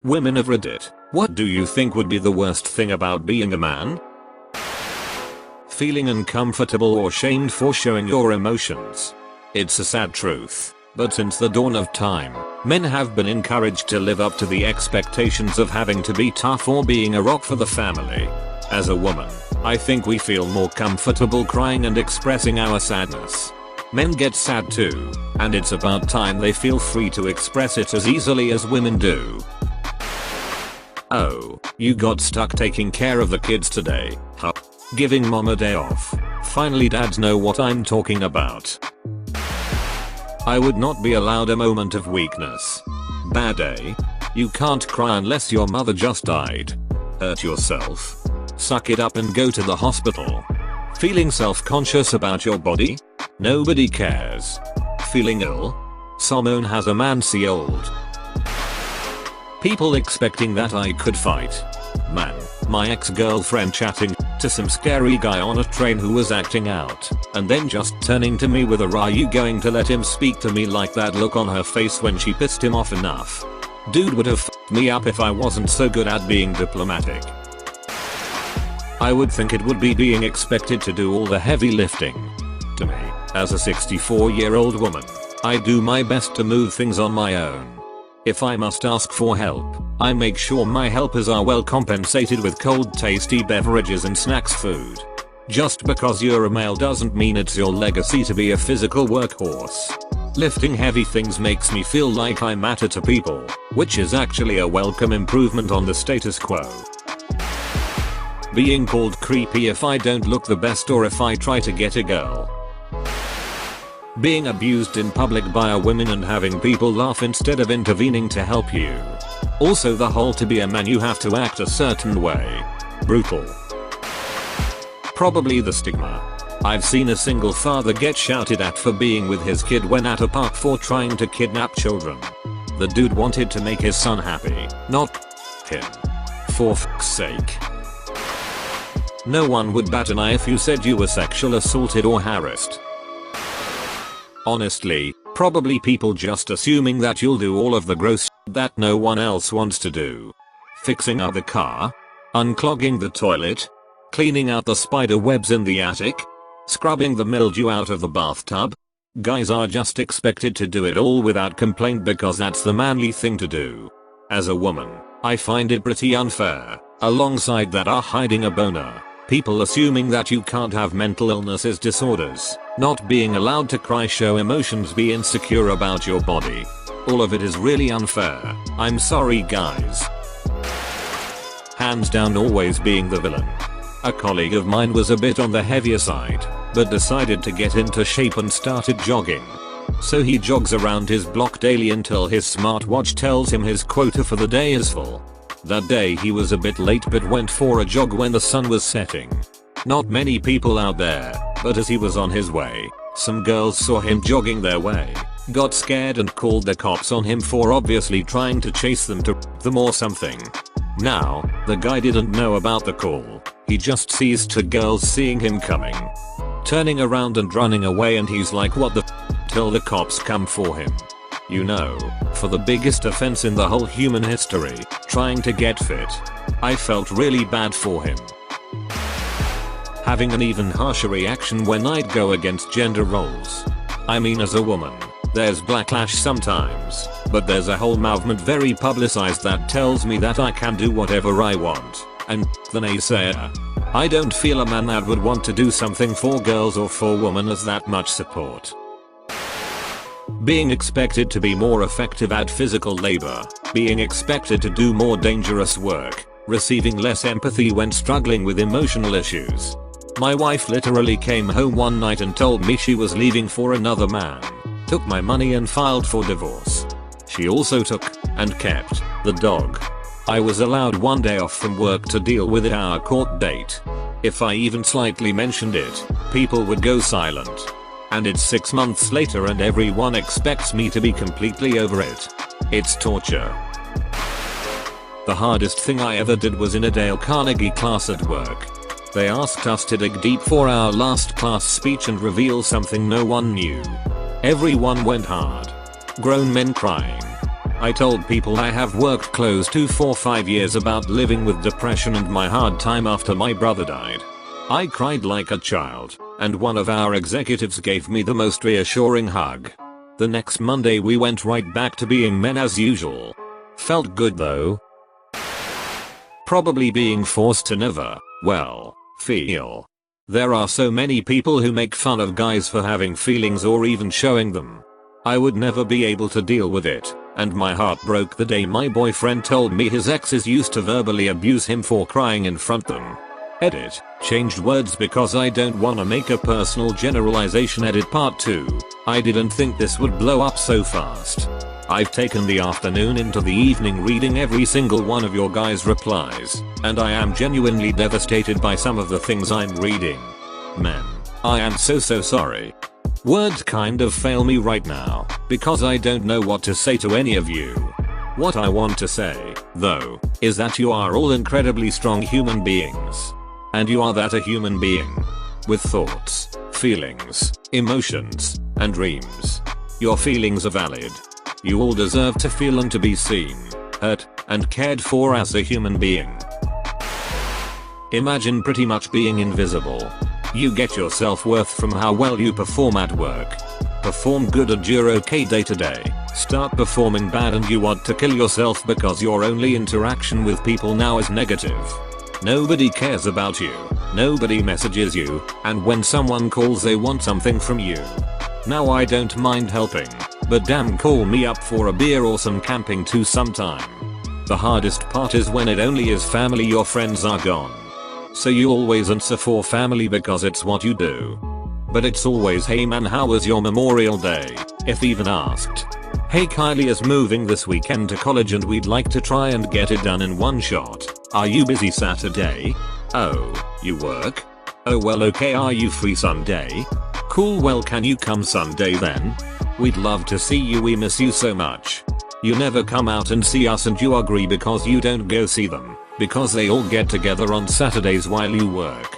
Women of Reddit, what do you think would be the worst thing about being a man? Feeling uncomfortable or shamed for showing your emotions. It's a sad truth, but since the dawn of time, men have been encouraged to live up to the expectations of having to be tough or being a rock for the family. As a woman, I think we feel more comfortable crying and expressing our sadness. Men get sad too, and it's about time they feel free to express it as easily as women do. Oh, you got stuck taking care of the kids today, huh? Giving mom a day off. Finally dads know what I'm talking about. I would not be allowed a moment of weakness. Bad day? You can't cry unless your mother just died. Hurt yourself? Suck it up and go to the hospital. Feeling self-conscious about your body? Nobody cares. Feeling ill? Someone has a man see old. People expecting that I could fight. Man, my ex-girlfriend chatting to some scary guy on a train who was acting out, and then just turning to me with a "Are you going to let him speak to me like that?" look on her face when she pissed him off enough. Dude would have f***ed me up if I wasn't so good at being diplomatic. I would think it would be being expected to do all the heavy lifting. To me, as a 64-year-old woman, I do my best to move things on my own. If I must ask for help, I make sure my helpers are well compensated with cold tasty beverages and snacks food. Just because you're a male doesn't mean it's your legacy to be a physical workhorse. Lifting heavy things makes me feel like I matter to people, which is actually a welcome improvement on the status quo. Being called creepy if I don't look the best or if I try to get a girl. Being abused in public by a woman and having people laugh instead of intervening to help you. Also the whole to be a man you have to act a certain way. Brutal. Probably the stigma. I've seen a single father get shouted at for being with his kid when at a park for trying to kidnap children. The dude wanted to make his son happy, not him. For fuck's sake. No one would bat an eye if you said you were sexual assaulted or harassed. Honestly, probably people just assuming that you'll do all of the gross shit that no one else wants to do. Fixing up the car? Unclogging the toilet? Cleaning out the spider webs in the attic? Scrubbing the mildew out of the bathtub? Guys are just expected to do it all without complaint because that's the manly thing to do. As a woman, I find it pretty unfair. Alongside that are hiding a boner. People assuming that you can't have mental illnesses, disorders, not being allowed to cry, show emotions, be insecure about your body. All of it is really unfair. I'm sorry guys. Hands down always being the villain. A colleague of mine was a bit on the heavier side, but decided to get into shape and started jogging. So he jogs around his block daily until his smartwatch tells him his quota for the day is full. That day he was a bit late but went for a jog when the sun was setting. Not many people out there, but as he was on his way, some girls saw him jogging their way, got scared and called the cops on him for obviously trying to chase them to rape them or something. Now, the guy didn't know about the call, he just sees two girls seeing him coming, turning around and running away, and he's like, what the f, till the cops come for him. You know, for the biggest offense in the whole human history, trying to get fit. I felt really bad for him. Having an even harsher reaction when I'd go against gender roles. I mean, as a woman, there's backlash sometimes, but there's a whole movement very publicized that tells me that I can do whatever I want, and the naysayer. I don't feel a man that would want to do something for girls or for women as that much support. Being expected to be more effective at physical labor, being expected to do more dangerous work, receiving less empathy when struggling with emotional issues. My wife literally came home one night and told me she was leaving for another man, took my money and filed for divorce. She also took, and kept, the dog. I was allowed one day off from work to deal with it, our court date. If I even slightly mentioned it, people would go silent. And it's 6 months later and everyone expects me to be completely over it. It's torture. The hardest thing I ever did was in a Dale Carnegie class at work. They asked us to dig deep for our last class speech and reveal something no one knew. Everyone went hard. Grown men crying. I told people I have worked close to for 5 years about living with depression and my hard time after my brother died. I cried like a child, and one of our executives gave me the most reassuring hug. The next Monday we went right back to being men as usual. Felt good though. Probably being forced to never, well, feel. There are so many people who make fun of guys for having feelings or even showing them. I would never be able to deal with it, and my heart broke the day my boyfriend told me his exes used to verbally abuse him for crying in front of them. Edit, changed words because I don't wanna make a personal generalization. Edit part 2. I didn't think this would blow up so fast. I've taken the afternoon into the evening reading every single one of your guys' replies, and I am genuinely devastated by some of the things I'm reading. Man, I am so sorry. Words kind of fail me right now, because I don't know what to say to any of you. What I want to say, though, is that you are all incredibly strong human beings. And you are that, a human being. With thoughts, feelings, emotions, and dreams. Your feelings are valid. You all deserve to feel and to be seen, heard, and cared for as a human being. Imagine pretty much being invisible. You get your self-worth from how well you perform at work. Perform good and you're okay day to day. Start performing bad and you want to kill yourself because your only interaction with people now is negative. Nobody cares about you, nobody messages you, and when someone calls they want something from you. Now I don't mind helping, but damn, call me up for a beer or some camping too sometime. The hardest part is when it only is family, your friends are gone. So you always answer for family because it's what you do. But it's always, hey man, how was your Memorial Day, if even asked. Hey, Kylie is moving this weekend to college and we'd like to try and get it done in one shot. Are you busy Saturday? Oh, you work? Oh well, okay, are you free Sunday? Cool, well can you come Sunday then? We'd love to see you, we miss you so much. You never come out and see us and you agree because you don't go see them, because they all get together on Saturdays while you work.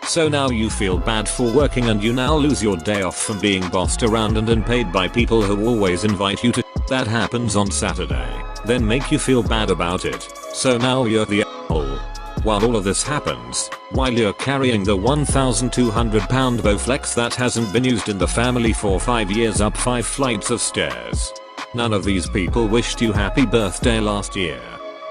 So now you feel bad for working and you now lose your day off from being bossed around and paid by people who always invite you to that happens on Saturday, then make you feel bad about it. So now you're the asshole. While all of this happens, while you're carrying the 1,200 pound Bowflex that hasn't been used in the family for 5 years up 5 flights of stairs. None of these people wished you happy birthday last year.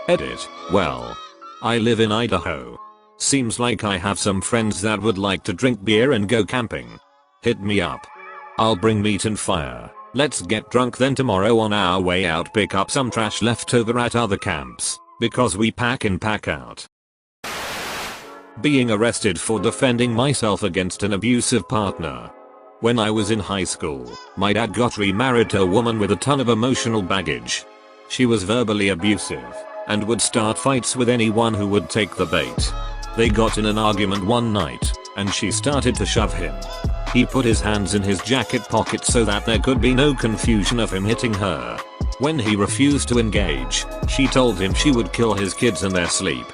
Edit, well, I live in Idaho. Seems like I have some friends that would like to drink beer and go camping. Hit me up. I'll bring meat and fire. Let's get drunk, then tomorrow on our way out pick up some trash left over at other camps, because we pack in pack out. Being arrested for defending myself against an abusive partner. When I was in high school, my dad got remarried to a woman with a ton of emotional baggage. She was verbally abusive, and would start fights with anyone who would take the bait. They got in an argument one night, and she started to shove him. He put his hands in his jacket pocket so that there could be no confusion of him hitting her. When he refused to engage, she told him she would kill his kids in their sleep.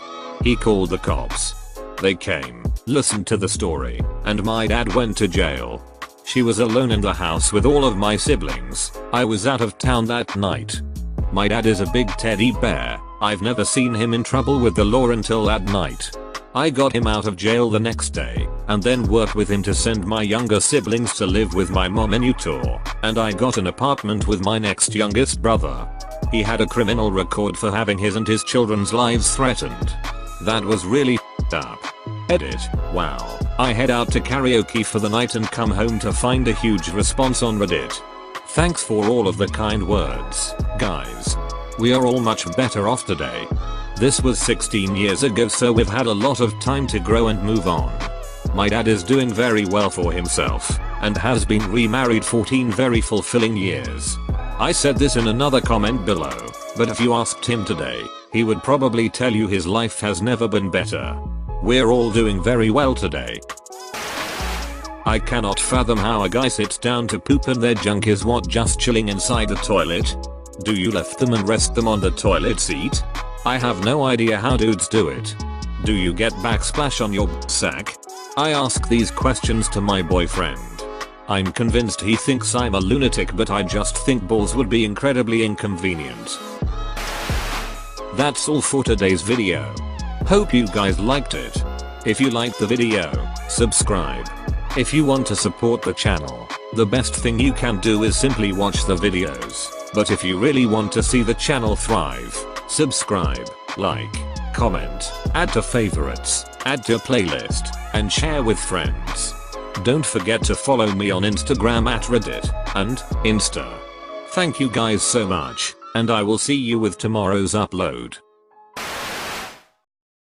He called the cops. They came, listened to the story, and my dad went to jail. She was alone in the house with all of my siblings. I was out of town that night. My dad is a big teddy bear. I've never seen him in trouble with the law until that night. I got him out of jail the next day, and then worked with him to send my younger siblings to live with my mom in Utah, and I got an apartment with my next youngest brother. He had a criminal record for having his and his children's lives threatened. That was really f***ed up. Edit, wow. I head out to karaoke for the night and come home to find a huge response on Reddit. Thanks for all of the kind words, guys. We are all much better off today. This was 16 years ago, so we've had a lot of time to grow and move on. My dad is doing very well for himself, and has been remarried 14 very fulfilling years. I said this in another comment below, but if you asked him today, he would probably tell you his life has never been better. We're all doing very well today. I cannot fathom how a guy sits down to poop and their junk is what, just chilling inside the toilet? Do you left them and rest them on the toilet seat? I have no idea how dudes do it. Do you get backsplash on your sack? I ask these questions to my boyfriend. I'm convinced he thinks I'm a lunatic, but I just think balls would be incredibly inconvenient. That's all for today's video. Hope you guys liked it. If you liked the video, subscribe. If you want to support the channel, the best thing you can do is simply watch the videos. But if you really want to see the channel thrive, subscribe, like, comment, add to favorites, add to playlist, and share with friends. Don't forget to follow me on Instagram at Reddit and Insta. Thank you guys so much, and I will see you with tomorrow's upload.